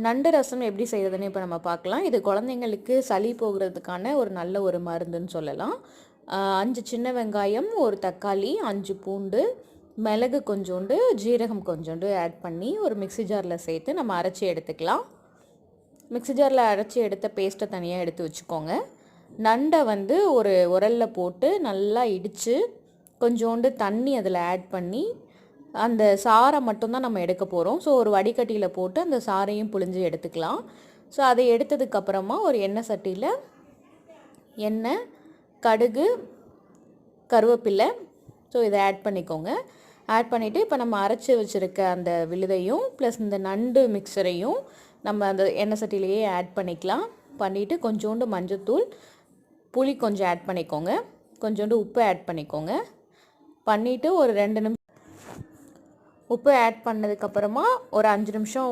நண்டு ரசம் எப்படி செய்கிறதுன்னு இப்போ நம்ம பார்க்கலாம். இது குழந்தைங்களுக்கு சளி போகிறதுக்கான ஒரு நல்ல ஒரு மருந்துன்னு சொல்லலாம். 5 சின்ன வெங்காயம், 1 தக்காளி, 5 பூண்டு, மிளகு கொஞ்சோண்டு, ஜீரகம் கொஞ்சோண்டு ஆட் பண்ணி ஒரு மிக்ஸி ஜாரில் சேர்த்து நம்ம அரைச்சி எடுத்துக்கலாம். மிக்ஸி ஜாரில் அரைச்சி எடுத்த பேஸ்ட்டை தனியாக எடுத்து வச்சுக்கோங்க. நண்டை வந்து ஒரு உரலில் போட்டு நல்லா இடித்து கொஞ்சோண்டு தண்ணி அதில் ஆட் பண்ணி அந்த சாறை மட்டும்தான் நம்ம எடுக்க போகிறோம். ஸோ ஒரு வடிகட்டியில் போட்டு அந்த சாறையும் புழிஞ்சு எடுத்துக்கலாம். ஸோ அதை எடுத்ததுக்கப்புறமா ஒரு எண்ணெய் சட்டியில் எண்ணெய், கடுகு, கருவேப்பிலை ஸோ இதை ஆட் பண்ணிக்கோங்க. ஆட் பண்ணிவிட்டு இப்போ நம்ம அரைச்சி வச்சுருக்க அந்த விழுதையும் ப்ளஸ் இந்த நண்டு மிக்சரையும் நம்ம அந்த எண்ணெய் சட்டிலேயே ஆட் பண்ணிக்கலாம். பண்ணிவிட்டு கொஞ்சோண்டு மஞ்சத்தூள், புளி கொஞ்சம் ஆட் பண்ணிக்கோங்க, கொஞ்சோண்டு உப்பு ஆட் பண்ணிக்கோங்க. பண்ணிவிட்டு ஒரு 2 நிமிஷம் உப்பு ஆட் பண்ணதுக்கப்புறமா ஒரு 5 நிமிஷம்